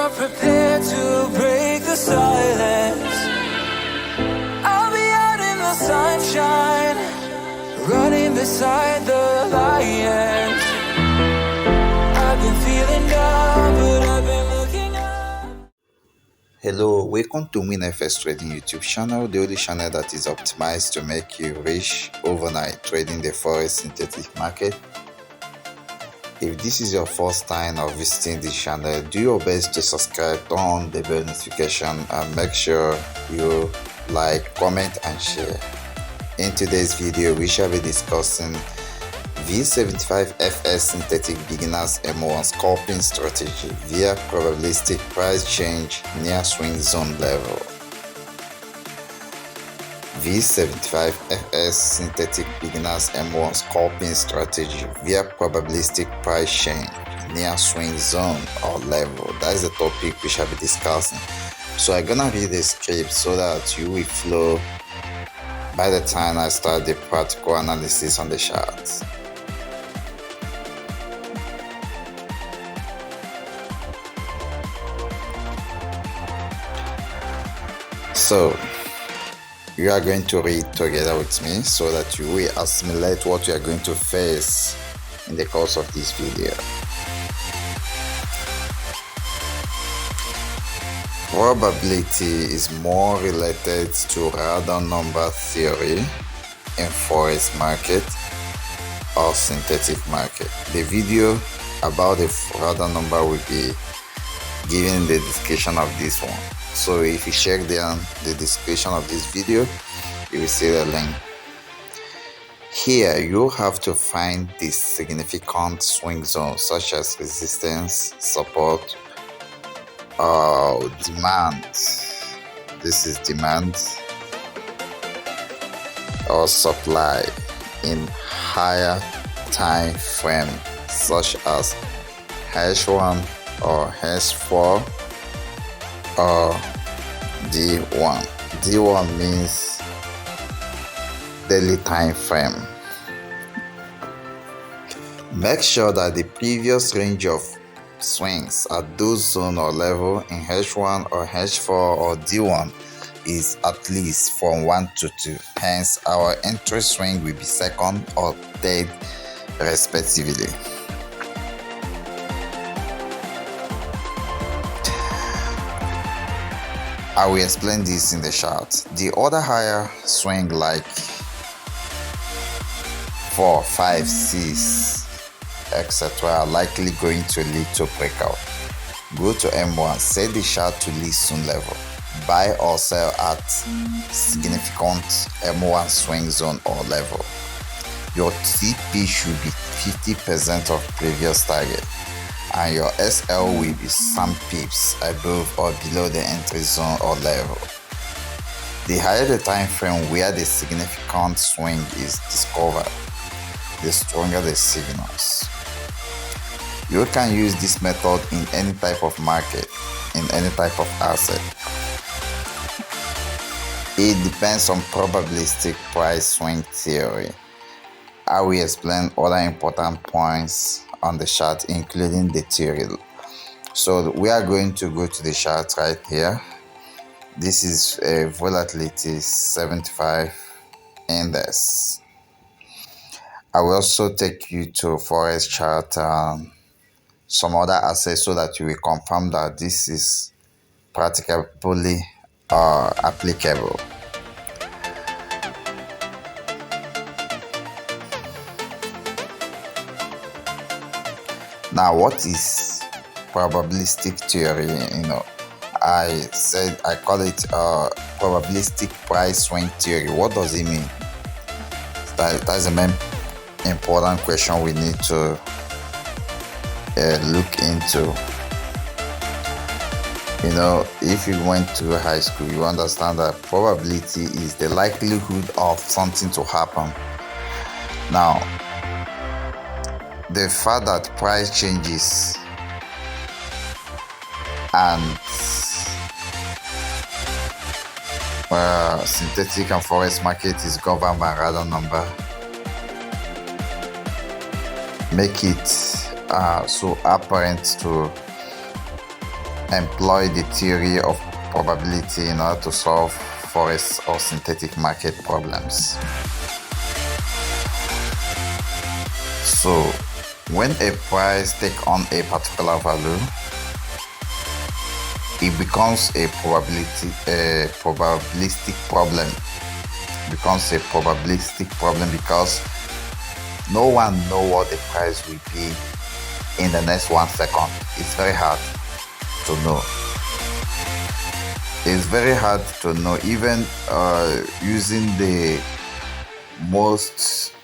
are prepared to break the silence, I'll be out in the sunshine, running beside the lions. I've been feeling down, but I've been looking up. Hello, welcome to WinFS Trading YouTube channel, the only channel that is optimized to make you rich overnight trading the forex synthetic market. If this is your first time of visiting this channel, do your best to subscribe, turn on the bell notification, and make sure you like, comment and share. In today's video, we shall be discussing V75FS synthetic beginners M1 scalping strategy via probabilistic price change near swing zone level. V75FS synthetic beginners M1 scalping strategy via probabilistic price change near swing zone or level. That is the topic we shall be discussing. So I'm gonna read the script so that you will flow by the time I start the practical analysis on the charts. So you are going to read together with me so that you will assimilate what you are going to face in the course of this video. Probability is more related to random number theory in forex market or synthetic market. The video about the random number will be given in the description of this one. So if you check down the description of this video, you will see the link. Here you have to find the significant swing zones such as resistance, support, demand. This is demand or supply in higher time frame such as H1 or H4 or D1. D1 means daily time frame. Make sure that the previous range of swings at those zone or level in H1 or H4 or D1 is at least from 1 to 2. Hence, our entry swing will be second or third respectively. I will explain this in the chart. The other higher swing like 4, 5, 6, etc. are likely going to lead to breakout. Go to M1, set the chart to lead soon level. Buy or sell at significant M1 swing zone or level. Your TP should be 50% of previous target, and your SL will be some pips above or below the entry zone or level. The higher the time frame where the significant swing is discovered, the stronger the signals. You can use this method in any type of market, in any type of asset. It depends on probabilistic price swing theory. I will explain other important points on the chart, including the theory. So we are going to go to the chart right here. This is a volatility 75 index. I will also take you to forex chart and some other assets so that you will confirm that this is practically applicable. Now, what is probabilistic theory? I call it probabilistic price swing theory. What does it mean? That's the main important question we need to look into. If you went to high school, you understand that probability is the likelihood of something to happen. Now, the fact that price changes and synthetic and forex market is governed by random number make it so apparent to employ the theory of probability in order to solve forex or synthetic market problems. So when a price takes on a particular value, it becomes a probabilistic problem. It becomes a probabilistic problem because no one knows what the price will be in the next 1 second. It's very hard to know. It's very hard to know, even using the most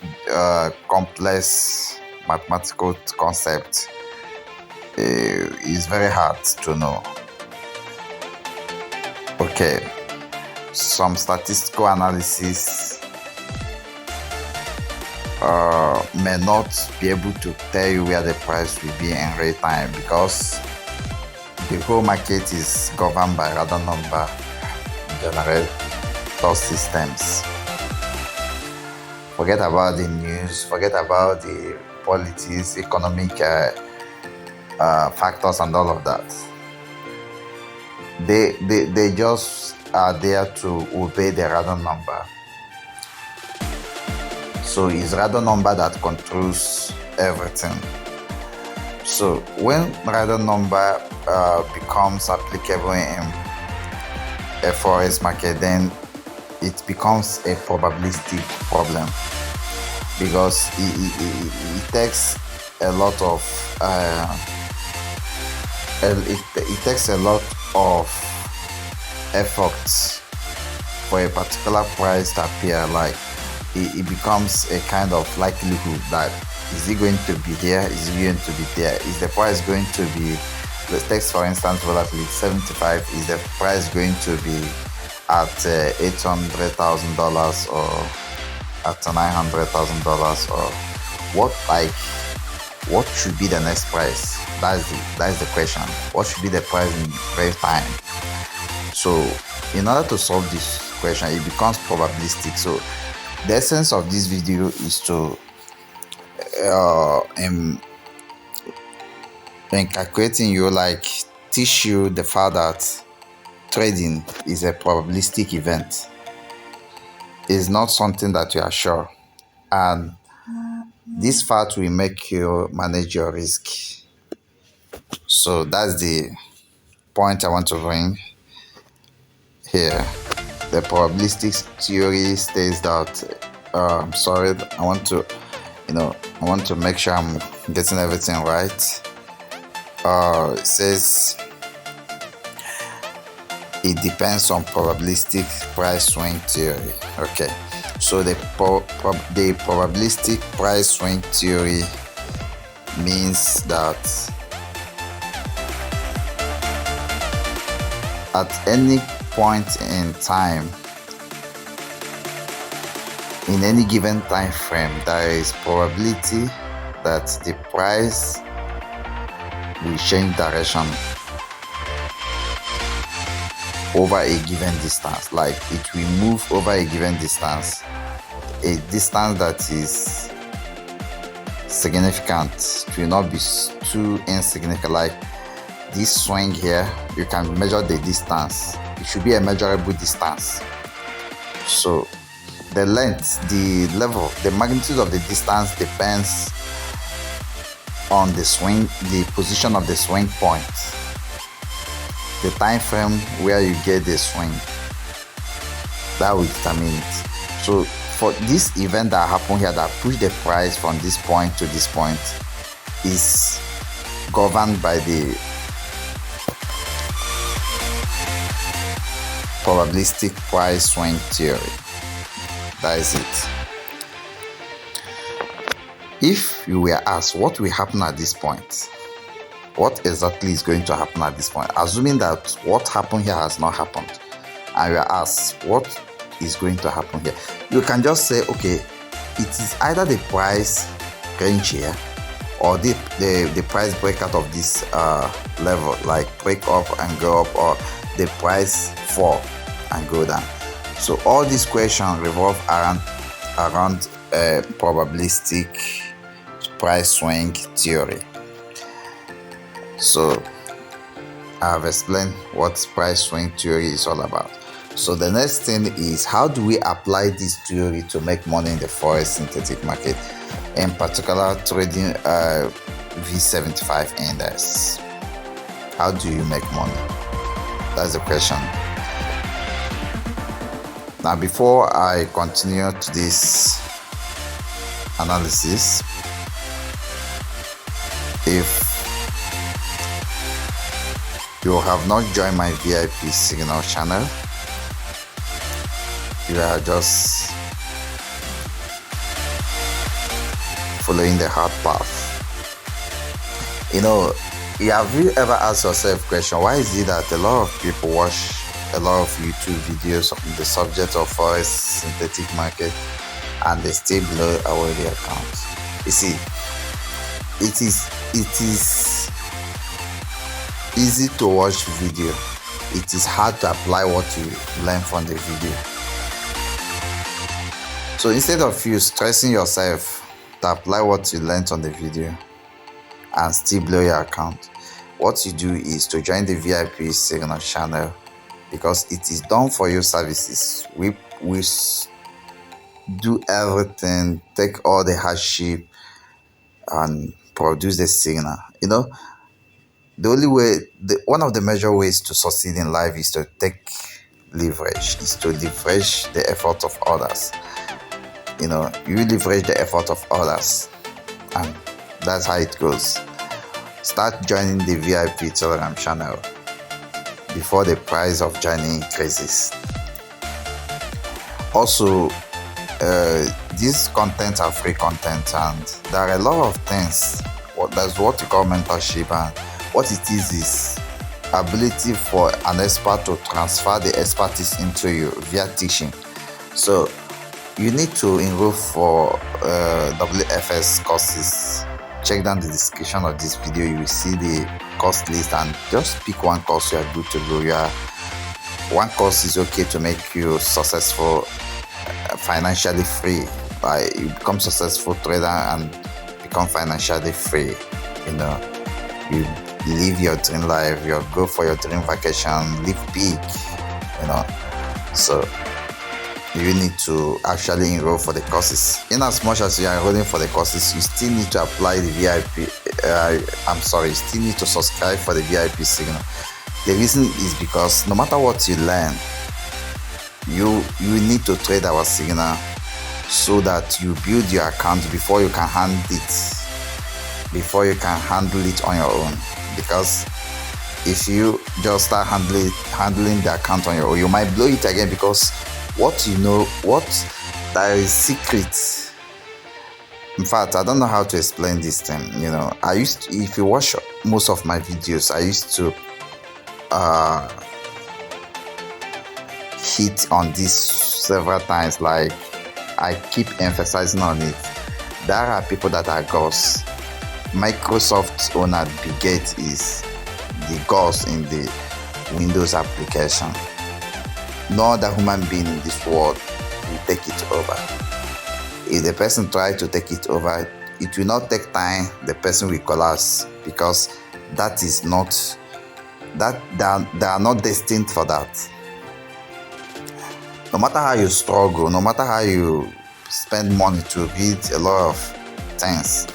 complex mathematical concept. It's very hard to know. Okay, some statistical analysis may not be able to tell you where the price will be in real time because the whole market is governed by random number generator systems. Forget about the news, forget about the politics, economic factors and all of that. They just are there to obey the random number. So it's random number that controls everything. So when random number becomes applicable in a forex market, then it becomes a probabilistic problem because it takes a lot of it takes a lot of effort for a particular price to appear. Like it becomes a kind of likelihood that is it going to be here, is it going to be there, is the price going to be, let's take for instance volatility 75, is the price going to be at $800,000 or at $900,000 or what should be the next price? That's the question. What should be the price in real time? So in order to solve this question, it becomes probabilistic. So the essence of this video is to in calculating you, like teach you the fact that trading is a probabilistic event. It's not something that you are sure, and this fact will make you manage your risk. So that's the point I want to bring here. The probabilistic theory states that I want to make sure I'm getting everything right. It says it depends on probabilistic price swing theory. Okay, so the probabilistic price swing theory means that at any point in time, in any given time frame, there is probability that the price will change direction over a given distance. Like it will move over a given distance, a distance that is significant. It will not be too insignificant. Like this swing here, you can measure the distance. It should be a measurable distance. So the length, the level, the magnitude of the distance depends on the swing, the position of the swing point, the time frame where you get the swing. That will determine it. So for this event that happened here, that pushed the price from this point to this point, is governed by the probabilistic price swing theory. That is it. If you were asked what will happen at this point, what exactly is going to happen at this point, assuming that what happened here has not happened, and you are asked what is going to happen here, you can just say, okay, it is either the price range here or the price break out of this level, like break up and go up, or the price fall and go down. So all these questions revolve around probabilistic price swing theory. So I have explained what price swing theory is all about. So the next thing is, how do we apply this theory to make money in the forex synthetic market, in particular trading V75 index? How do you make money? That's the question. Now, before I continue to this analysis, if you have not joined my VIP signal channel, you are just following the hard path. Have you ever asked yourself a question, why is it that a lot of people watch a lot of YouTube videos on the subject of forex synthetic market and they stay below our daily accounts? You see, it is easy to watch video. It is hard to apply what you learn from the video. So instead of you stressing yourself to apply what you learned on the video and still blow your account, what you do is to join the VIP signal channel, because it is done for your services. We do everything, take all the hardship and produce the signal. The only way, one of the major ways to succeed in life is to take leverage, is to leverage the effort of others. You leverage the effort of others, and that's how it goes. Start joining the VIP Telegram channel before the price of joining increases. Also, these contents are free content, and there are a lot of things. That's what you call mentorship, and what it is ability for an expert to transfer the expertise into you via teaching. So you need to enroll for WFS courses. Check down the description of this video. You will see the course list, and just pick one course. You are good to go. One course is okay to make you successful, financially free. You become successful trader and become financially free. You live your dream life. You go for your dream vacation. Live big. So you need to actually enroll for the courses. In as much as you are enrolling for the courses, you still need to apply the VIP. You still need to subscribe for the VIP signal. The reason is because no matter what you learn, you need to trade our signal so that you build your account before you can handle it on your own. Because if you just start handling the account on your own, you might blow it again, because there is secret. In fact, I don't know how to explain this thing. If you watch most of my videos, I used to hit on this several times. Like, I keep emphasizing on it. There are people that are gods. Microsoft's owner Bill Gates is the gods in the Windows application. No other human being in this world will take it over. If the person tries to take it over, it will not take time. The person will collapse, because they are not destined for that. No matter how you struggle, no matter how you spend money to read a lot of things,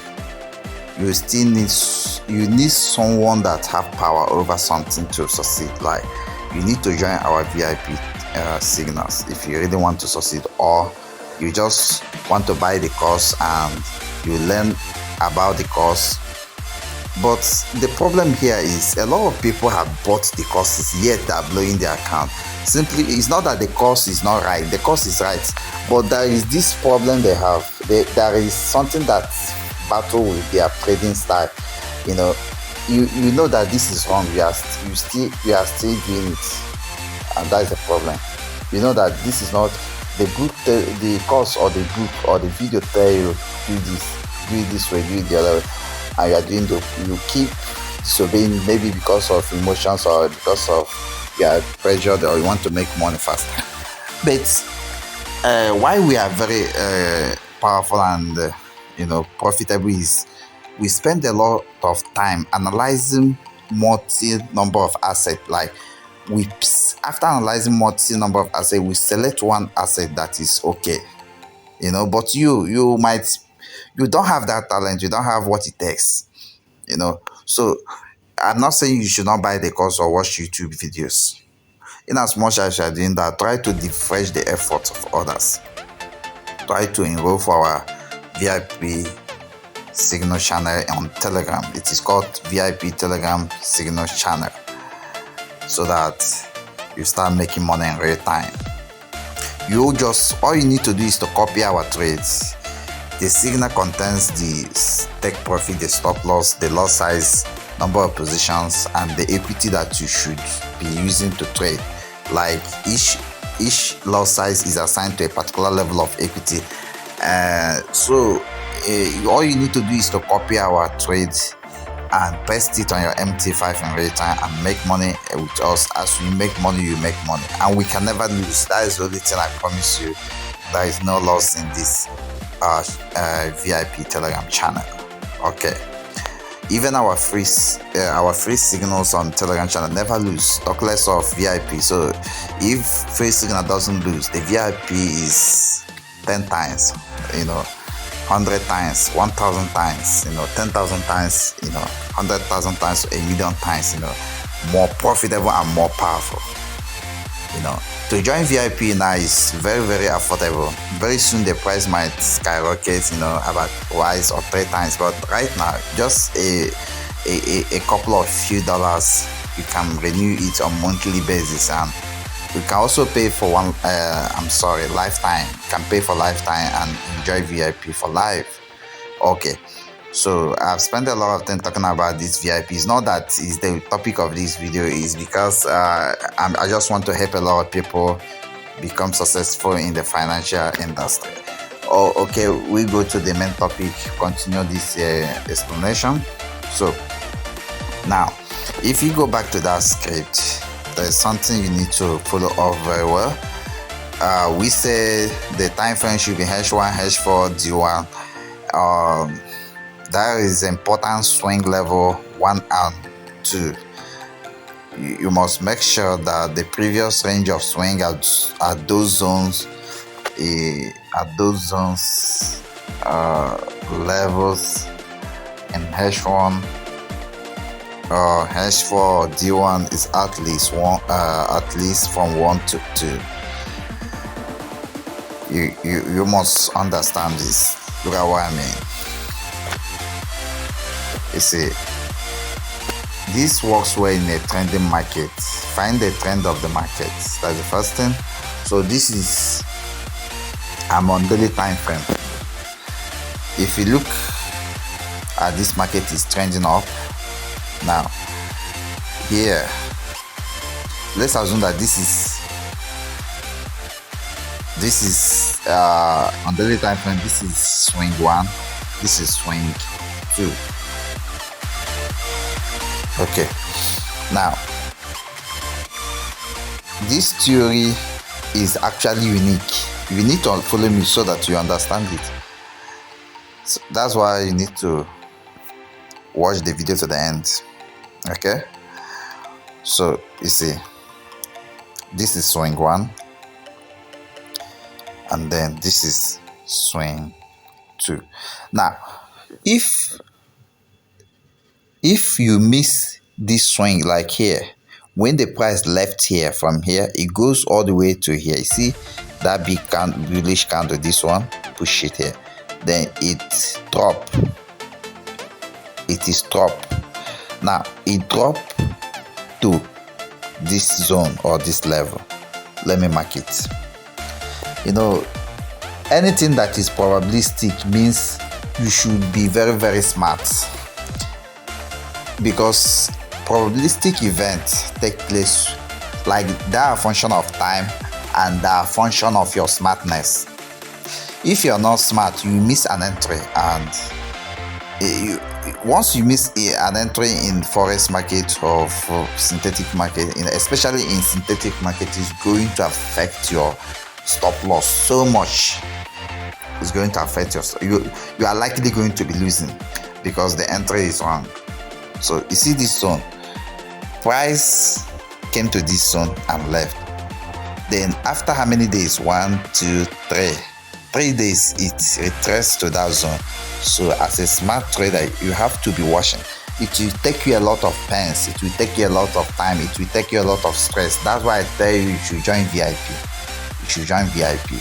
you still need someone that have power over something to succeed. Like, you need to join our VIP signals if you really want to succeed, or you just want to buy the course and you learn about the course. But the problem here is a lot of people have bought the courses, yet they are blowing their account. Simply, it's not that the course is not right. The course is right, but there is this problem they have. There is something that battle with their trading style. You know that this is wrong. We are still doing it, and that is the problem. You know that this is not the book, the course or the book or the video tell you do it this way, do it the other way, and you are doing you keep disobeying, maybe because of emotions or because of you are pressured or you want to make money fast. But why we are very powerful and profitable is we spend a lot of time analyzing multi number of assets. Like after analyzing multi number of assets, we select one asset that is okay, but you don't have that talent, you don't have what it takes, so I'm not saying you should not buy the course or watch YouTube videos. In as much as you are doing that, try to refresh the efforts of others. Try to enroll for our VIP signal channel on Telegram. It is called VIP Telegram signal channel, so that you start making money in real time. All you need to do is to copy our trades. The signal contains the take profit, the stop loss, the lot size, number of positions, and the equity that you should be using to trade. Like each lot size is assigned to a particular level of equity. All you need to do is to copy our trades and paste it on your MT5 in real time and make money with us. As we make money, you make money, and we can never lose. That is the only thing I promise you. There is no loss in this VIP Telegram channel. Okay, even our free signals on Telegram channel never lose, talk less of VIP. So if free signal doesn't lose, the VIP is 10 times, 100 times, 1,000 times, 10,000 times, 100,000 times, 1,000,000 times, more profitable and more powerful. To join VIP now is very, very affordable. Very soon the price might skyrocket, about twice or 3 times. But right now, just a couple of few dollars, you can renew it on monthly basis, and you can also pay for lifetime. You can pay for lifetime and enjoy VIP for life. Okay. So I've spent a lot of time talking about this VIP. It's not that is the topic of this video, is because I just want to help a lot of people become successful in the financial industry. Okay, we go to the main topic, continue this explanation. So now, if you go back to that script, there's something you need to follow up very well. We say the time frame should be H1, H4, D1. There is important swing level 1 and 2. You must make sure that the previous range of swing at those zones, levels in H1 or H4 D1 is at least from 1 to 2. You must understand this. Look at what I mean. You see, this works well in a trending market. Find the trend of the market. That's the first thing. So I'm on daily time frame. If you look at this market, is trending up. Now, here, let's assume that this is on daily time frame. This is swing 1. This is swing 2. Okay, now this theory is actually unique. You need to follow me so that you understand it. So that's why you need to watch the video to the end. Okay, so you see, this is swing 1, and then this is swing 2. Now, if you miss this swing, like here, when the price left here, from here it goes all the way to here. You see that big bullish candle, this one, push it here, then it is drop. Now it drop to this zone or this level. Let me mark it. Anything that is probabilistic means you should be very, very smart, because probabilistic events take place, like they are a function of time and they are a function of your smartness. If you're not smart, you miss an entry, and once you miss an entry in forex market or for synthetic market, especially in synthetic market, is going to affect your stop loss so much. It's going to affect you are likely going to be losing because the entry is wrong. So you see this zone, price came to this zone and left. Then after how many days? 1, 2, 3. 3 days it retraced to that zone. So as a smart trader, you have to be watching. It will take you a lot of pains, it will take you a lot of time, it will take you a lot of stress. That's why I tell you should join VIP. You should join VIP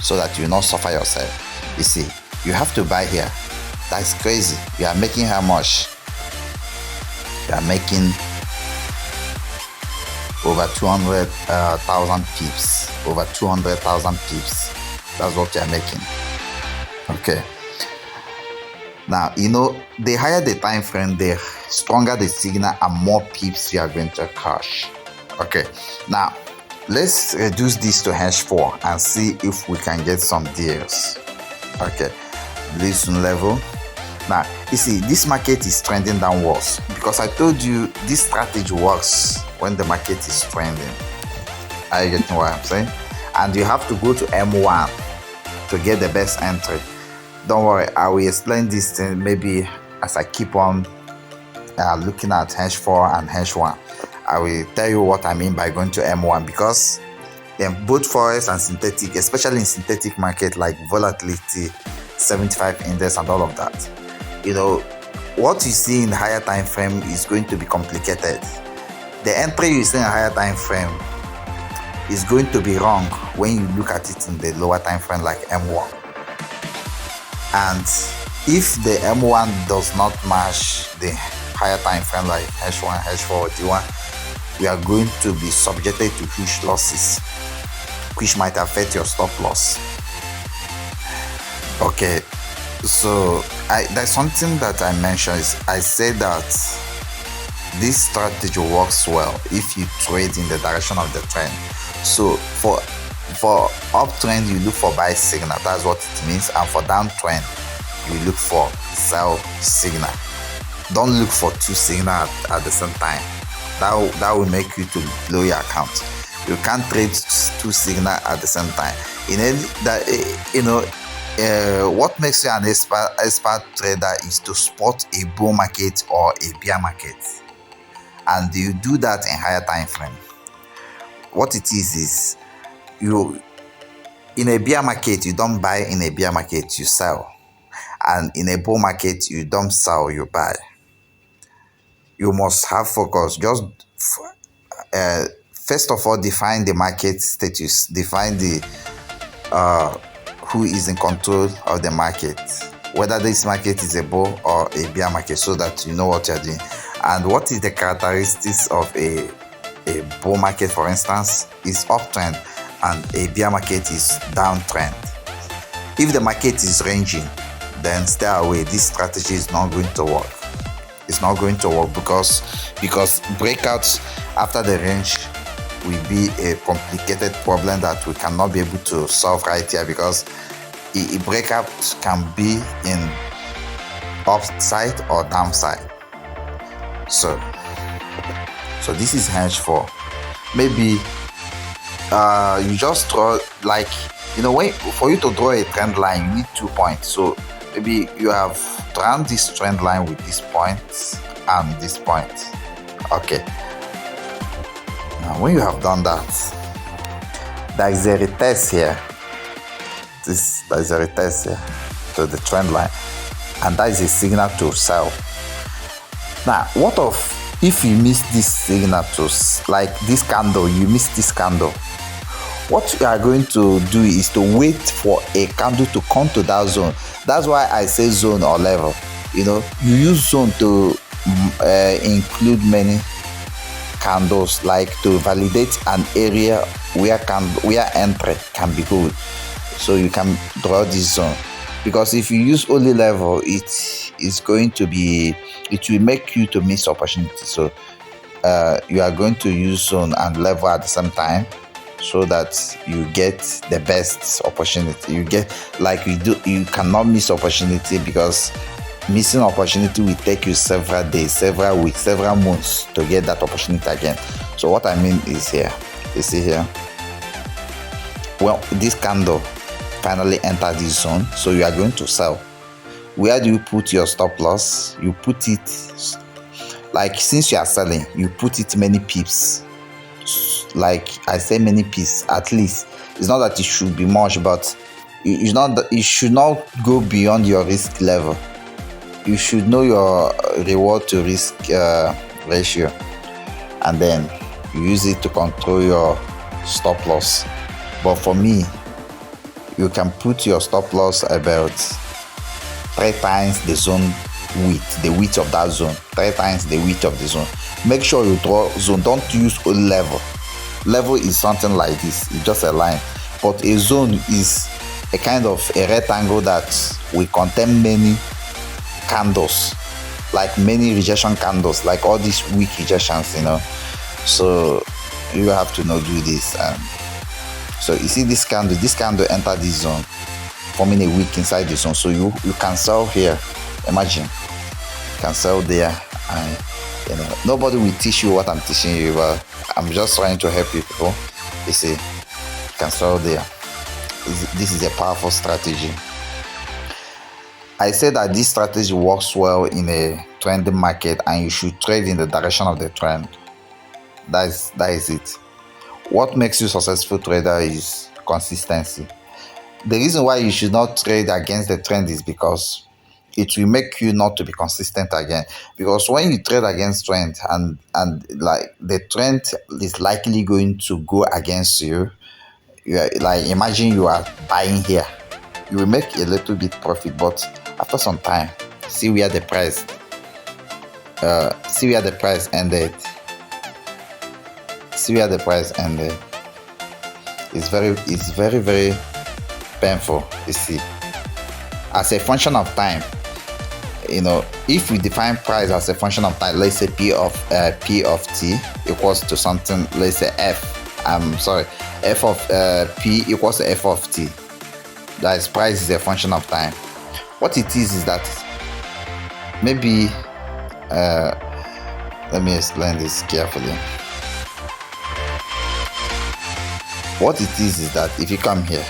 so that you will not suffer yourself. You see, you have to buy here. That's crazy. You are making how much? You are making over 200,000 pips. Over 200,000 pips. That's what you are making. Okay. Now, you know, the higher the time frame, the stronger the signal and more pips you are going to cash. Okay. Now, let's reduce this to H4 and see if we can get some deals. Okay. Listen level. Now, you see, this market is trending downwards because I told you this strategy works when the market is trending. Are you getting what I'm saying? And you have to go to M1 to get the best entry. Don't worry, I will explain this thing maybe as I keep on looking at H4 and H1. I will tell you what I mean by going to M1 because then both forex and synthetic, especially in synthetic market like volatility, 75 index and all of that, you know, what you see in the higher time frame is going to be complicated. The entry you see in a higher time frame is going to be wrong when you look at it in the lower time frame like M1. And if the M1 does not match the higher time frame like H1, H4, D1, you are going to be subjected to huge losses, which might affect your stop loss. Okay, so there's something that I mentioned. I said that this strategy works well if you trade in the direction of the trend. So for uptrend, you look for buy signal. That's what it means. And for downtrend, you look for sell signal. Don't look for two signals at the same time. That will make you to blow your account. You can't trade two signals at the same time. What makes you an expert trader is to spot a bull market or a bear market, and you do that in higher time frame. What it is you in a bear market you don't buy, in a bear market you sell, and in a bull market you don't sell, you buy. You must have focus. Just first of all, define the market status, define the who is in control of the market, whether this market is a bull or a bear market, so that you know what you're doing. And what is the characteristics of a bull market, for instance, is uptrend, and a bear market is downtrend. If the market is ranging, then stay away. This strategy is not going to work. It's not going to work because breakouts after the range will be a complicated problem that we cannot be able to solve right here, because a breakout can be in upside or downside. So this is H4. Maybe you just draw, like, for you to draw a trend line, you need 2 points. So maybe you have drawn this trend line with this point and this point. Okay. Now, when you have done that, there is a retest here. There is a retest here to the trend line, and that is a signal to sell. Now, what if you miss this signal to, like this candle, you miss this candle? What you are going to do is to wait for a candle to come to that zone. That's why I say zone or level. You use zone to include many candles, like to validate an area where entry can be good. So you can draw this zone, because if you use only level, it will make you to miss opportunity. So you are going to use zone and level at the same time, so that you get the best opportunity. You cannot miss opportunity, because missing opportunity will take you several days, several weeks, several months to get that opportunity again. So what I mean is here, you see here, well, this candle finally entered this zone, so you are going to sell. Where do you put your stop loss? You put it like since you are selling, you put it many pips. Like I say, many pips at least. It's not that it should be much, but it should not go beyond your risk level. You should know your reward to risk ratio, and then you use it to control your stop loss. But for me, you can put your stop loss about 3 times the zone width, the width of that zone, 3 times the width of the zone. Make sure you draw zone. Don't use a level. Level is something like this. It's just a line. But a zone is a kind of a rectangle that will contain many candles, like many rejection candles, like all these weak rejections, you know. So you have to do this. So you see this candle enter this zone, forming a wick inside the zone. So you can sell here. Imagine, you can sell there, and nobody will teach you what I'm teaching you, but I'm just trying to help you people. You see, you can sell there. This is a powerful strategy. I say that this strategy works well in a trending market, and you should trade in the direction of the trend. That is it. What makes you a successful trader is consistency. The reason why you should not trade against the trend is because it will make you not to be consistent again. Because when you trade against trend and like the trend is likely going to go against you, like imagine you are buying here, you will make a little bit profit, but after some time, see where the price ended. See where the price ended. It's very, very painful. You see, as a function of time, if we define price as a function of time, let's say P of T equals to something, let's say F of P equals to F of T. That is, price is a function of time. What it is that maybe let me explain this carefully. What it is that if you come here,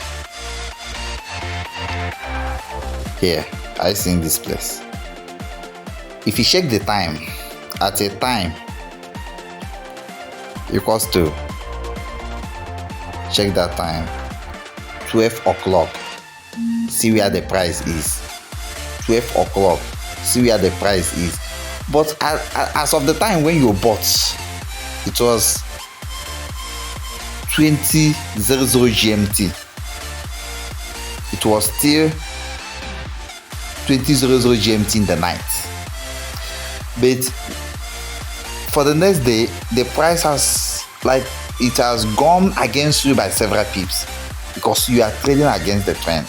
I see in this place. If you check the time, at a time equals to, check that time, 12 o'clock. See where the price is. 12 o'clock. See where the price is. But as of the time when you bought, it was 20:00 GMT. It was still 20:00 GMT in the night. But for the next day, the price has gone against you by several pips because you are trading against the trend.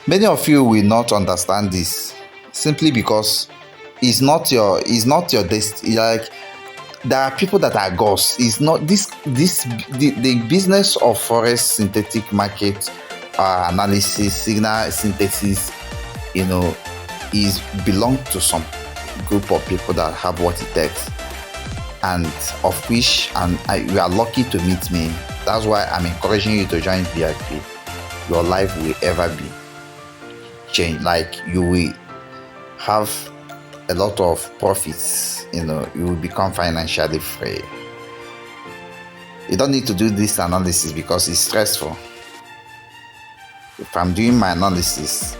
Many of you will not understand this simply because it's not your destiny. Like, there are people that are ghosts. It's not the business of forex synthetic market analysis, signal synthesis, is belong to some group of people that have what it takes, and of which you are lucky to meet me. That's why I'm encouraging you to join VIP. Your life will ever be changed. Like, you will have a lot of profits. You will become financially free. You don't need to do this analysis because it's stressful. If I'm doing my analysis,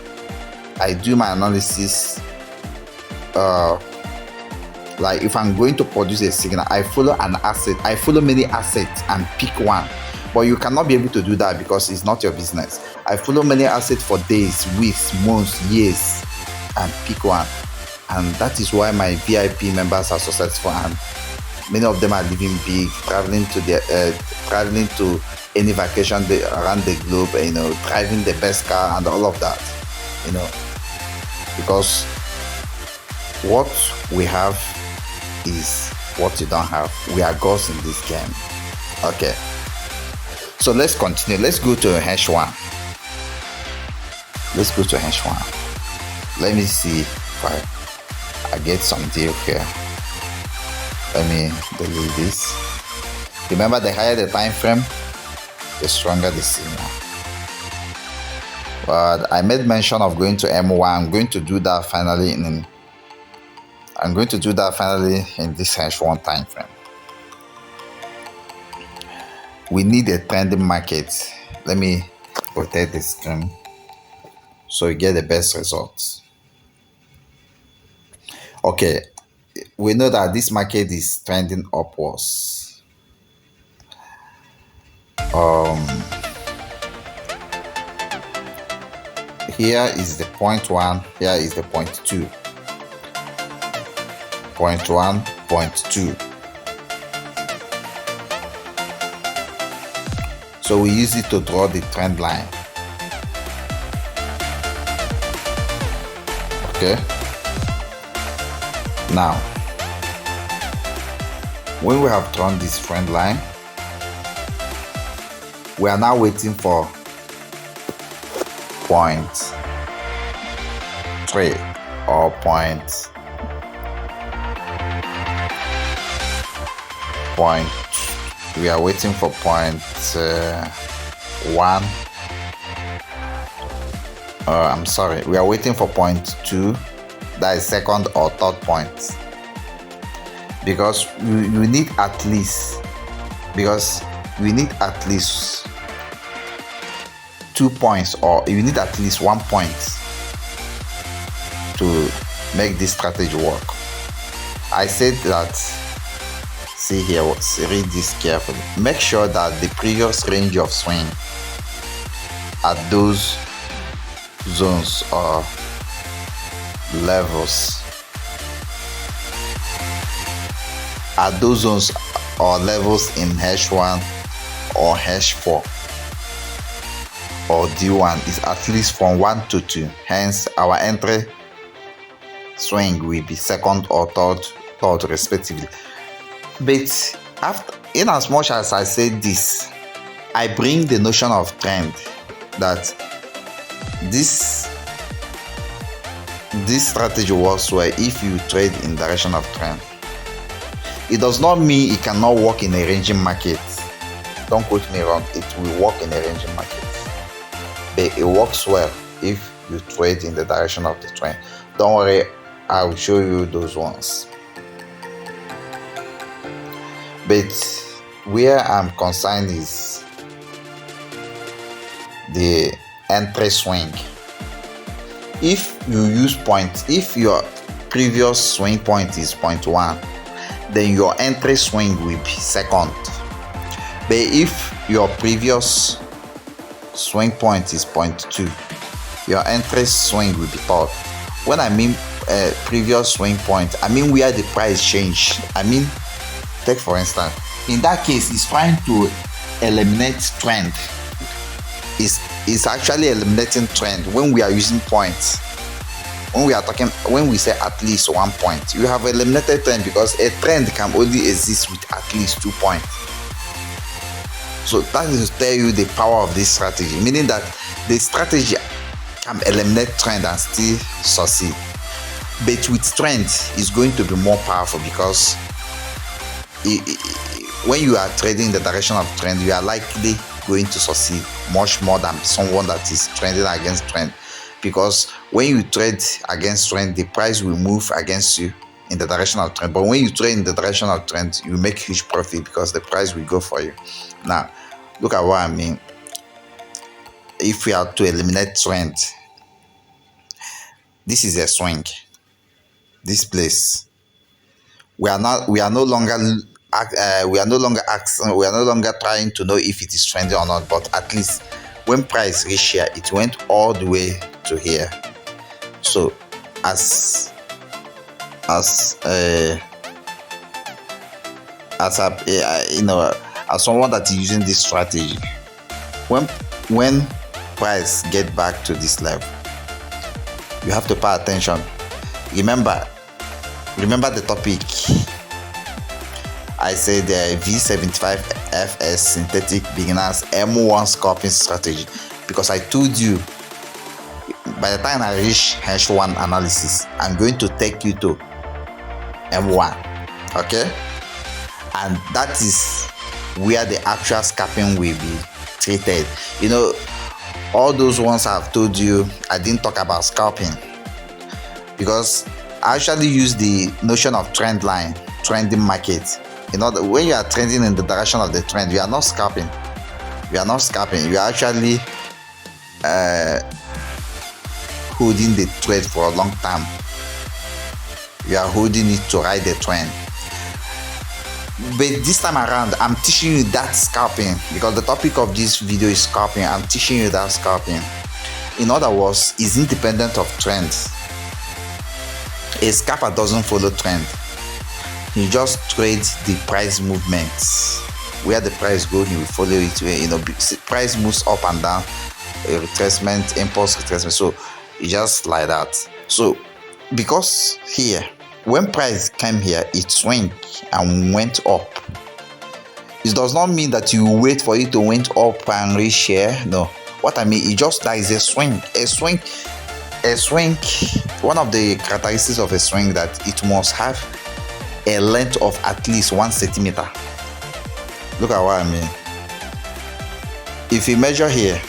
I do my analysis like if I'm going to produce a signal, I follow an asset. I follow many assets and pick one. But you cannot be able to do that because it's not your business. I follow many assets for days, weeks, months, years, and pick one. And that is why my VIP members are successful, and many of them are living big, traveling to any vacation around the globe, driving the best car and all of that, because what we have is what you don't have. We are gods in this game. Okay, so let's continue. Let's go to H1. Let me see if I get some deal here. Let me delete this. Remember, the higher the time frame, the stronger the signal. But I made mention of going to M1. I'm going to do that finally in I'm going to do that finally in this H1 time frame. We need a trending market. Let me rotate the screen so you get the best results. Okay, we know that this market is trending upwards. Here is the point 1, here is the point 2. Point 1, point 2. So we use it to draw the trend line. Okay. Now, when we have drawn this trend line, we are now waiting for point 3 or point we are waiting for point 1. I'm sorry, we are waiting for point 2, that is second or third point, because you need at least, at least 2 points, or you need at least 1 point to make this strategy work. I said that, see here, read this carefully. Make sure that the previous range of swing at those zones or levels, in H1 or H4 or D1 is at least from 1 to 2. Hence, our entry swing will be second or third respectively. But in as much as I say this, I bring the notion of trend, that this strategy works well if you trade in direction of trend. It does not mean it cannot work in a ranging market. Don't quote me wrong, it will work in a ranging market. But it works well if you trade in the direction of the trend. Don't worry, I will show you those ones. But where I'm concerned is the entry swing. If you use if your previous swing point is point 1, then your entry swing will be second. But if your previous swing point is point 2, your entry swing will be third. When I mean previous swing point, I mean where the price changed. I mean, take for instance, in that case, it's trying to eliminate trend. It's actually eliminating trend when we are using points. When we say at least 1 point, you have eliminated trend, because a trend can only exist with at least 2 points. So that is to tell you the power of this strategy, meaning that the strategy can eliminate trend and still succeed. But with trend, it's going to be more powerful, because when you are trading in the direction of trend, you are likely going to succeed much more than someone that is trending against trend. Because when you trade against trend, the price will move against you in the direction of trend. But when you trade in the direction of trend, you make huge profit because the price will go for you. Now, look at what I mean. If we are to eliminate trend, this is a swing. This place, we are no longer trying to know if it is trending or not. But at least when price reached here, it went all the way to here. So as someone that is using this strategy, when price get back to this level, you have to pay attention. Remember the topic. I said the V75 FS synthetic beginners M1 scalping strategy, because I told you by the time I reach H1 analysis, I'm going to take you to M1. Okay, and that is where the actual scalping will be treated. All those ones I've told you, I didn't talk about scalping, because I actually use the notion of trend line, trending market. You know, when you are trending in the direction of the trend, you are not scalping. You are not scalping. You are actually holding the trade for a long time. You are holding it to ride the trend. But this time around, I'm teaching you that scalping, because the topic of this video is scalping. I'm teaching you that scalping. In other words, is independent of trends. A scalper doesn't follow trend. He just trades the price movements. Where the price goes, he will follow it. You know, price moves up and down, a retracement, impulse retracement. So it's just like that. So because here, when price came here, it swung and went up. It does not mean that you wait for it to went up and reach here. No. What I mean, it just that is a swing. A swing. One of the characteristics of a swing that it must have a length of at least 1 centimeter. Look at what I mean. If you measure here,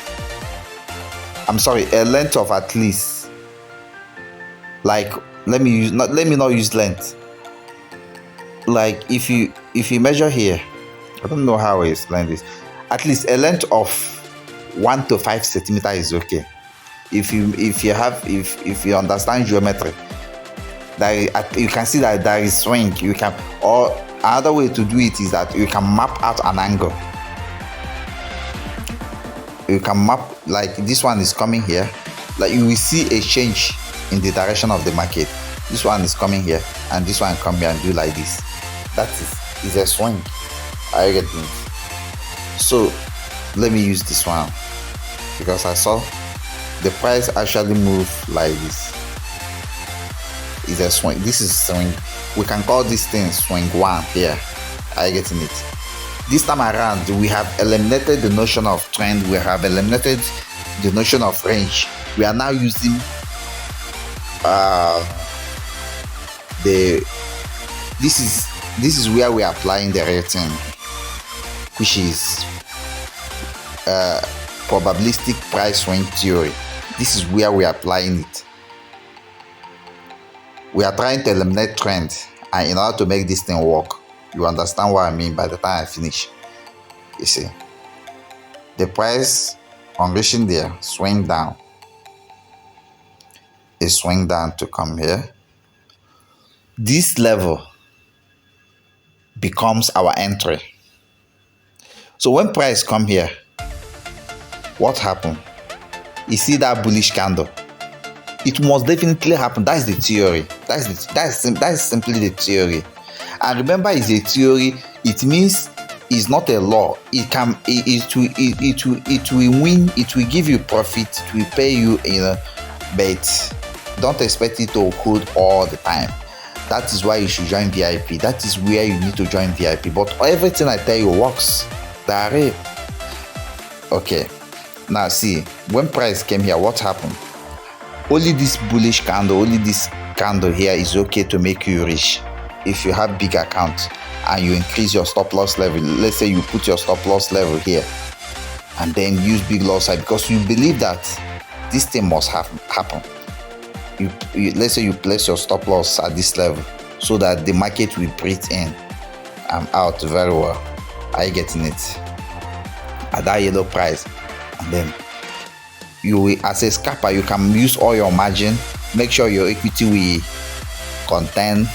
a length of at least, like, let me not use length. Like if you measure here, I don't know how I explain this. At least a length of 1 to 5 centimeter is okay. If you understand geometry, that you can see that there is swing. You can, or another way to do it is that you can map out an angle. You can map, like this one is coming here, like you will see a change in the direction of the market. This one is coming here and this one come here and do like this. That is a swing. Are you getting it? So let me use this one, because I saw the price actually move like this. Is a swing. This is swing. We can call this thing swing 1 here. Are you getting it? This time around, we have eliminated the notion of trend. We have eliminated the notion of range. We are now using this is where we are applying the rating, which is probabilistic price swing theory. This is where we are applying it. We are trying to eliminate trend, and in order to make this thing work, you understand what I mean by the time I finish. You see, the price on reaching there, swing down. A swing down to come here. This level becomes our entry. So when price come here, what happened? You see that bullish candle? It must definitely happen. That's the theory. That's simply the theory. And remember, it's a theory. It means it's not a law. It will win. It will give you profit. It will pay you, but don't expect it to hold all the time. That is why you should join VIP. That is where you need to join VIP. But everything I tell you works. Okay. Now see, when price came here, what happened? Only this bullish candle, only this candle here is okay to make you rich. If you have big account and you increase your stop loss level, let's say you put your stop loss level here and then use big loss side, because you believe that this thing must happen. Let's say you place your stop loss at this level so that the market will breathe in and out very well. Are you getting it? At that yellow price, and then you will, as a scalper, you can use all your margin. Make sure your equity will contain,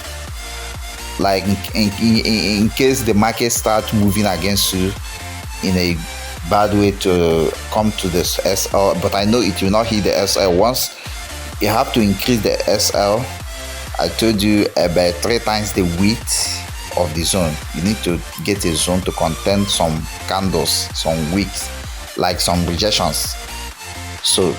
like in case the market starts moving against you in a bad way, to come to this SL. But I know it will not hit the SL. Once you have to increase the SL, I told you, about 3 times the width of the zone. You need to get a zone to contain some candles, some wicks, like some rejections. So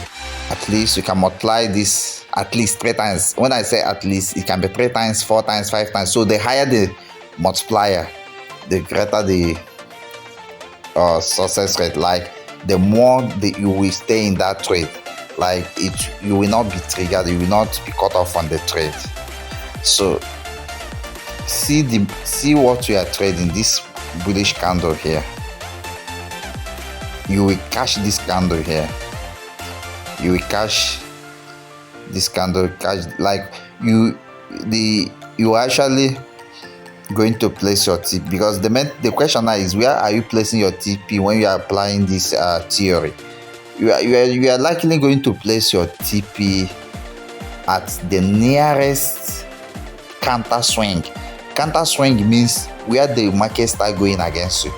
at least you can multiply this at least 3 times. When I say at least, it can be 3 times, 4 times, 5 times. So the higher the multiplier, the greater the success rate. Like the more you will stay in that trade, like you will not be triggered, you will not be cut off on the trade. So see what you are trading, this bullish candle here. You will catch this candle here. You will catch this candle, like you you actually going to place your TP, because the question now is, where are you placing your TP when you are applying this theory? You are likely going to place your TP at the nearest counter swing. Counter swing means where the market start going against you,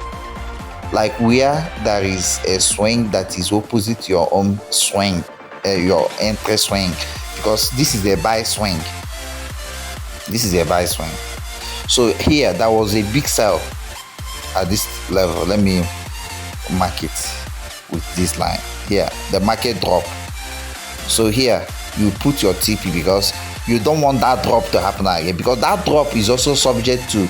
like where there is a swing that is opposite to your own swing, your entry swing, because this is a buy swing. This is a buy swing. So here there was a big sell at this level. Let me mark it with this line here. The market drop. So here you put your TP, because you don't want that drop to happen again, because that drop is also subject to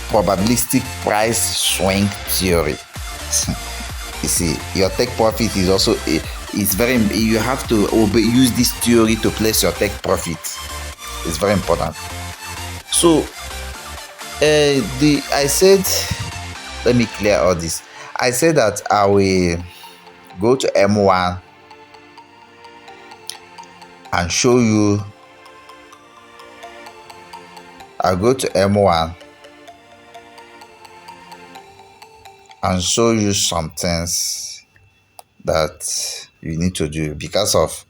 probabilistic price swing theory. You see, your take profit is also it's very, you have to use this theory to place your take profit. It's very important. So I said, let me clear all this. I said that I will go to M1 and show you. I'll go to M1 and show you some things that you need to do because of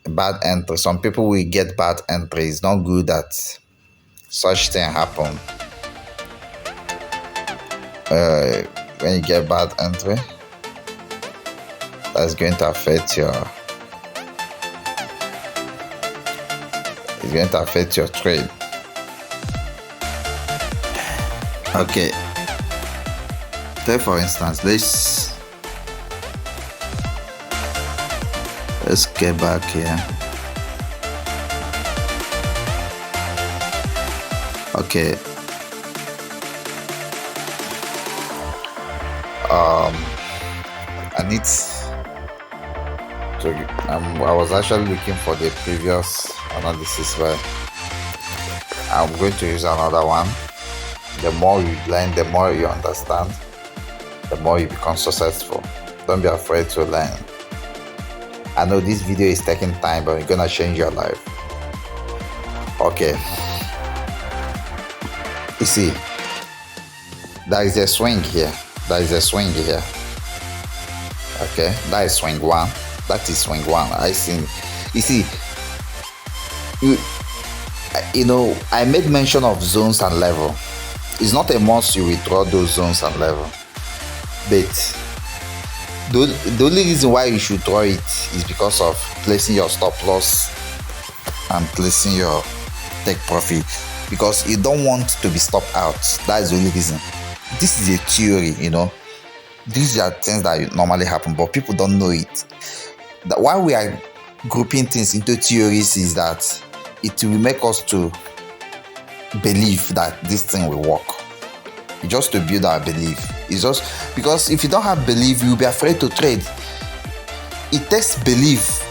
bad entry. Some people will get bad entry. It's not good that such thing happen. When you get bad entry, that's going to affect your trade. Okay, take for instance, let's get back here. Okay, I need to I was actually looking for the previous analysis, but I'm going to use another one. The more you learn, the more you understand, the more you become successful. Don't be afraid to learn. I know this video is taking time, but it's gonna change your life. Okay, you see, there is a swing here. Okay, that is swing one. I see. You see, you know, I made mention of zones and level. It's not a must you withdraw those zones and level, but the only reason why you should draw it is because of placing your stop loss and placing your take profit, because you don't want to be stopped out. That is the only reason. This is a theory, you know. These are things that normally happen, but people don't know it. That why we are grouping things into theories is that it will make us to believe that this thing will work. It's just to build our belief. It's just because if you don't have belief, you'll be afraid to trade. It takes belief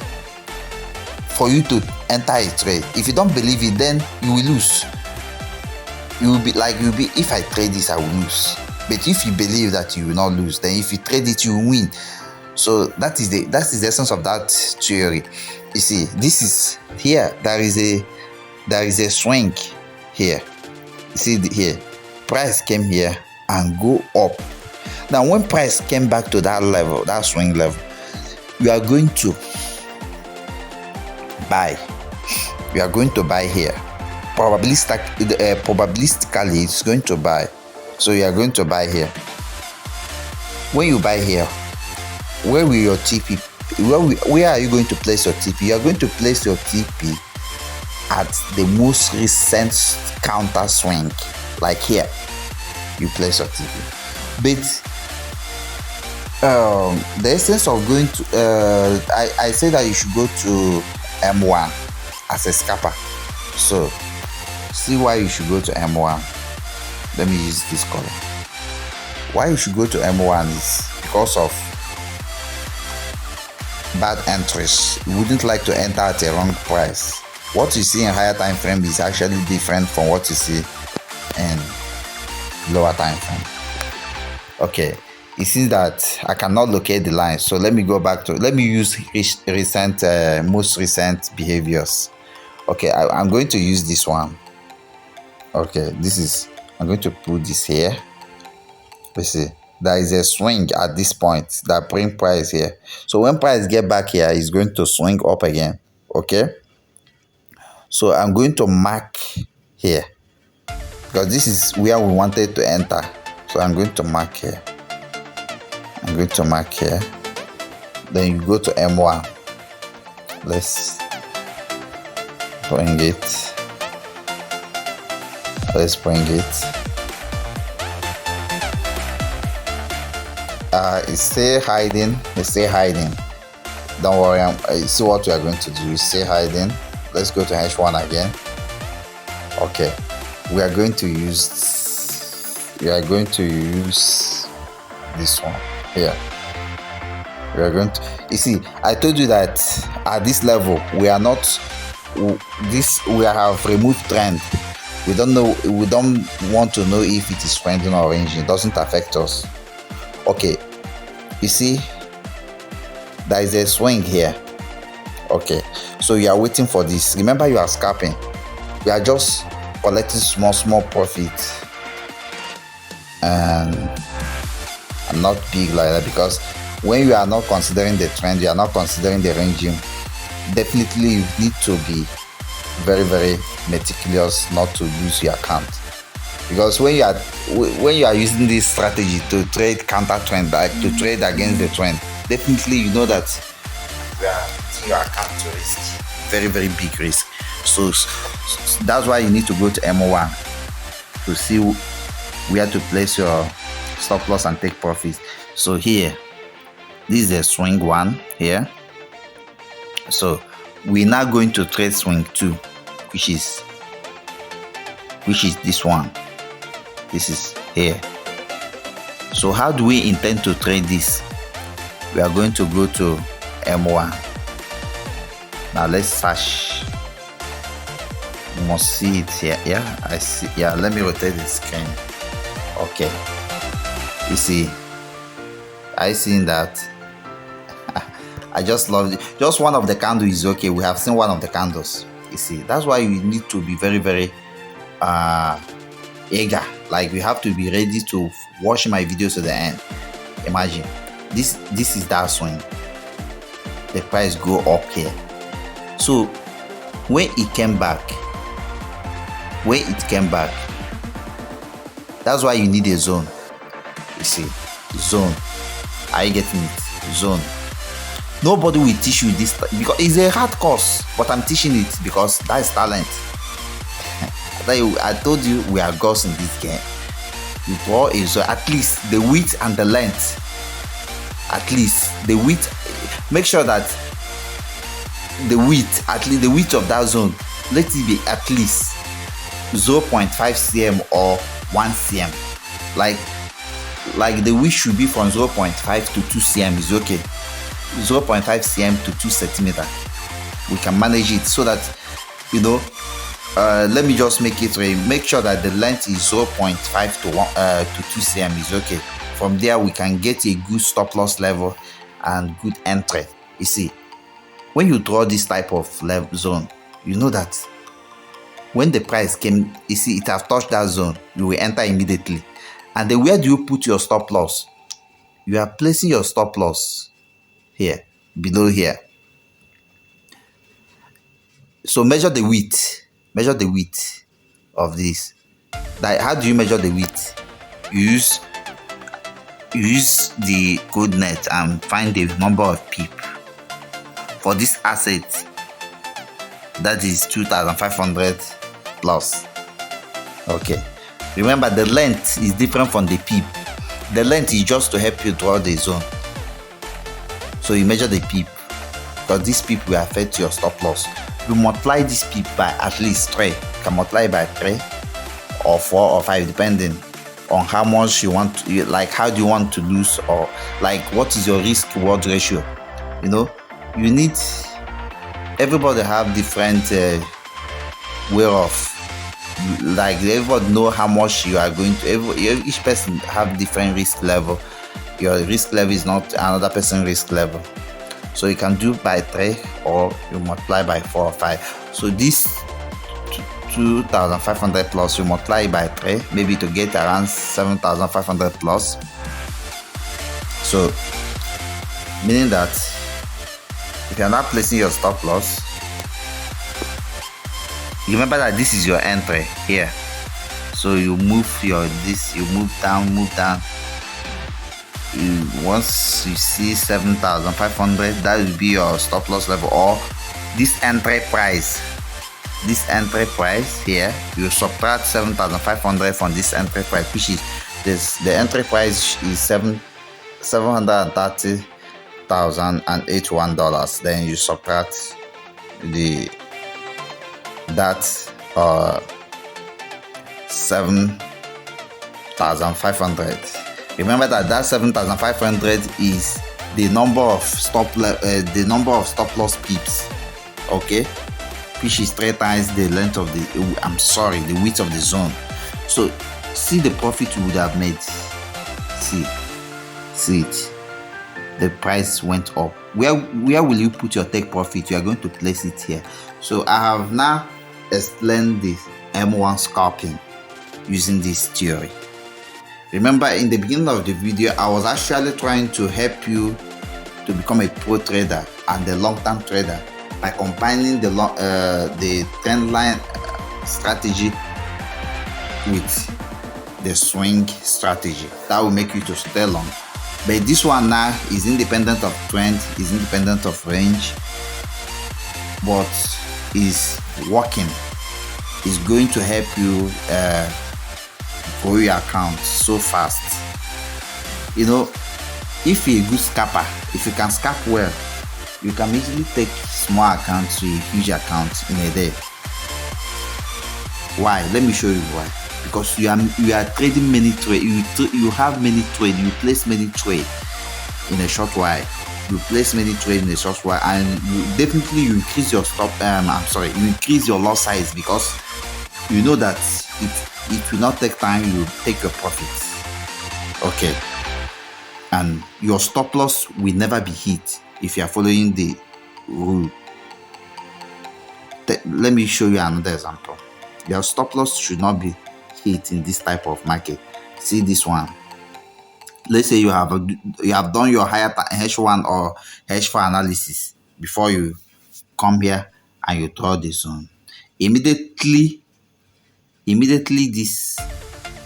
for you to enter a trade. If you don't believe it, then you will lose. You'll be if I trade this, I will lose. But if you believe that you will not lose, then if you trade it, you will win. So that is the essence of that theory. You see, this is here. There is a swing here. You see here, price came here and go up. Now, when price came back to that level, that swing level, we are going to buy. We are going to buy here. Probabilistically, it's going to buy. So you are going to buy here. When you buy here, where will your TP? Where are you going to place your TP? You are going to place your TP at the most recent counter swing, like here. You place your TP. But the essence of going to I say that you should go to M1 as a scalper. So see why you should go to M1. Let me use this color. Why you should go to M1 is because of bad entries. You wouldn't like to enter at a wrong price. What you see in higher time frame is actually different from what you see in lower time frame. Okay, it seems that I cannot locate the line. So let me go back to, let me use recent most recent behaviors. Okay, I'm going to use this one. Okay, this is, I'm going to put this here. You see, there is a swing at this point that bring price here. So when price get back here, it's going to swing up again. Okay, so I'm going to mark here because this is where we wanted to enter. So I'm going to mark here. I'm going to mark here. Then you go to M1. Let's bring it. Let's bring it. It's still hiding. It's still hiding. Don't worry. See what we are going to do. It's still hiding. Let's go to H1 again. Okay. We are going to use. We are going to use this one here. We are going to. You see, I told you that at this level we are not. This we have removed trend. We don't know. We don't want to know if it is trending or ranging. It doesn't affect us. Okay, you see, there is a swing here. Okay, so you are waiting for this. Remember, you are scalping. We are just collecting small profit, and not big like that, because when you are not considering the trend, you are not considering the ranging, definitely you need to be very meticulous not to lose your account. Because when you are using this strategy to trade counter trend, like to trade against the trend, definitely you know that you are putting your account to risk, very big risk. So that's why you need to go to M1 to see where to place your stop loss and take profits. So here, this is the swing one here. So we're now going to trade swing 2, which is this one. This is here. So how do we intend to trade this? We are going to go to M1. Now let's search. You must see it here. Yeah, I see. Yeah, let me rotate the screen. Okay. You see, I seen that. I just love it. Just one of the candles is okay. We have seen one of the candles. You see, that's why you need to be very eager. Like, we have to be ready to watch my videos to the end. Imagine this is that swing. The price go up here. So when it came back, that's why you need a zone. You see, zone. Are you getting it? Zone. Nobody will teach you this because it's a hard course, but I'm teaching it because that's talent. I told you we are gods in this game. You draw a zone, at least the width and the length. At least the width. Make sure that the width, at least the width of that zone, let it be at least 0.5 cm or 1 cm. Like the width should be from 0.5 to 2 cm is okay. 0.5 cm to 2 centimeter. We can manage it so that, you know, let me just make it make sure that the length is 0.5 to 2 cm is okay. From there we can get a good stop loss level and good entry. You see, when you draw this type of level zone, you know that when the price came, you see it has touched that zone, you will enter immediately. And then where do you put your stop loss? You are placing your stop loss here, below here. So measure the width of this. Like, how do you measure the width? You use the coordinate and find the number of pip for this asset. That is 2,500 plus. Okay, remember the length is different from the pip. The length is just to help you draw the zone. So you measure the pip, because this pip will affect your stop loss. You multiply this pip by at least 3. You can multiply by 3 or 4 or 5, depending on how much you want to, like how do you want to lose, or like what is your risk reward ratio. You know, you need, everybody have different way of, like everybody know how much you are going to, each person have different risk level your risk level is not another person's risk level. So you can do by 3 or you multiply by 4 or 5. So this 2,500 plus, you multiply by 3, maybe to get around 7,500 plus. So meaning that if you're not placing your stop loss, remember that this is your entry here. So you move you move down. Once you see 7,500, that will be your stop loss level, or this entry price. This entry price here, you subtract 7,500 from this entry price, which is the entry price is $730,081. Then you subtract that 7,500. Remember that 7,500 is the number of stop loss pips, okay, which is 3 times the length of the width of the zone. So see the profit you would have made. See it. The price went up. Where will you put your take profit? You are going to place it here. So I have now explained this M1 scalping using this theory. Remember, in the beginning of the video, I was actually trying to help you to become a pro trader and a long-term trader by combining the trend line strategy with the swing strategy. That will make you to stay long. But this one now is independent of trend, is independent of range, but is working. Is going to help you grow your account so fast. You know, if you're a good scalper, if you can scalp well, you can easily take small account to a huge account in a day. Why? Let me show you why. Because you are trading many trades. You have many trades. You place many trades in a short while. You place many trades in a short while, and you increase your you increase your lot size, because you know that it will not take time. You take your profits, okay, and your stop loss will never be hit if you are following the rule. Let me show you another example. Your stop loss should not be hit in this type of market. See this one. Let's say you have done your higher H1 or H4 analysis before you come here and you draw the zone. Immediately this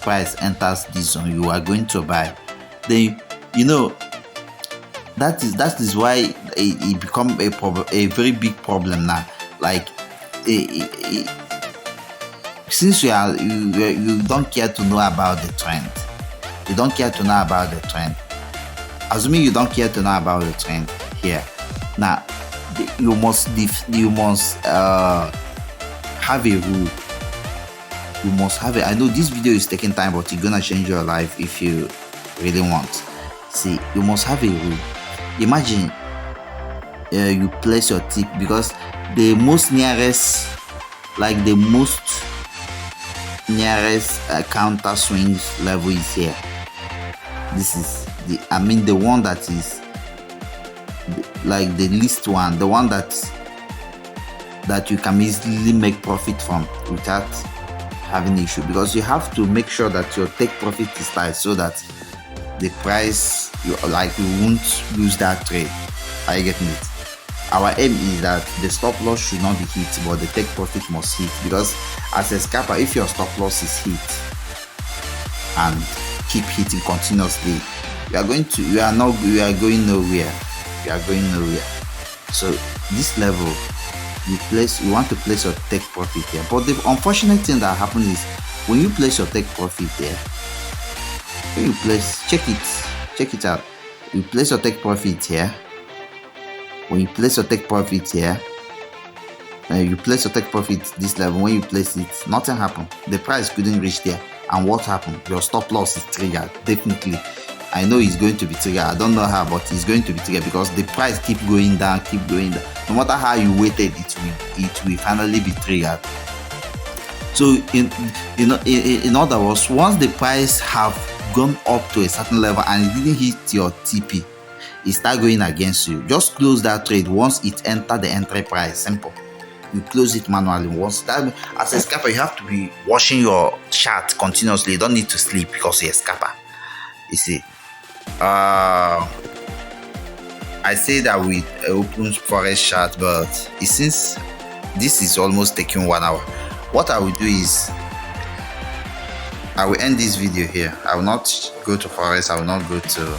price enters this zone, you are going to buy. Then you know that is why it become a very big problem now. Like since you don't care to know about the trend. You don't care to know about the trend. Assuming you don't care to know about the trend here, now you must have a rule. You must have it. I know this video is taking time, but it's gonna change your life if you really want. See, you must have a rule. Imagine you place your tip, because the most nearest counter swing level is here. This is the one that is like the least one, the one that you can easily make profit from without having issue, because you have to make sure that your take profit is tight, so that the price you won't lose that trade. Are you getting it? Our aim is that the stop loss should not be hit, but the take profit must hit, because as a scalper, if your stop loss is hit and keep hitting continuously, you are going nowhere. So this level, you want to place your take profit here. But the unfortunate thing that happens is when you place your take profit there, check it out. You place your take profit here. When you place your take profit here, you place your take profit this level. When you place it, nothing happened. The price couldn't reach there. And what happened? Your stop loss is triggered. Definitely. I know it's going to be triggered. I don't know how, but it's going to be triggered, because the price keep going down. No matter how you waited, it will finally be triggered. So in other words, once the price have gone up to a certain level and it didn't hit your TP, it start going against you, just close that trade once it enter the entry price. Simple. You close it manually. Once that, as a scalper, you have to be watching your chart continuously. You don't need to sleep because you're a scalper. You see, I say that with open forex chart, but since this is almost taking 1 hour, what I will do is I will end this video here. I will not go to forex. I will not go to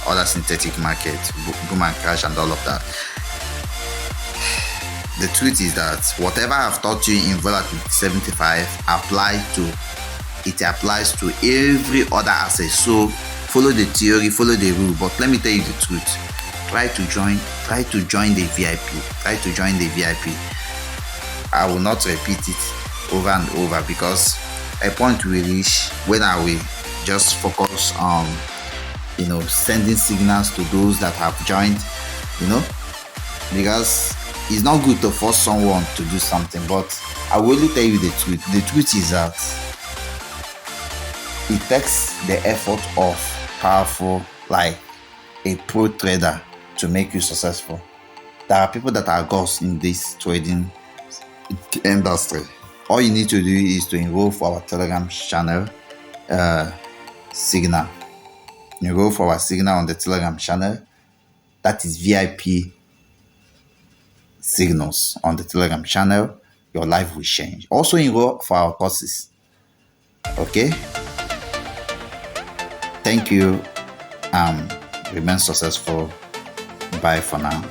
other synthetic market, boom and crash and all of that. The truth is that whatever I've taught you in volatility 75 applies to every other asset. So follow the theory, follow the rule. But let me tell you the truth. Try to join the VIP. Try to join the VIP. I will not repeat it over and over because a point will reach when I will just focus on sending signals to those that have joined, because it's not good to force someone to do something. But I will only tell you the truth. The truth is that it takes the effort of powerful, like a pro trader, to make you successful. There are people that are ghosts in this trading industry. All you need to do is to enroll for our Telegram channel, Signal. Enroll for our Signal on the Telegram channel. That is VIP signals on the Telegram channel. Your life will change. Also enroll for our courses. Okay? Thank you. Remain successful. Bye for now.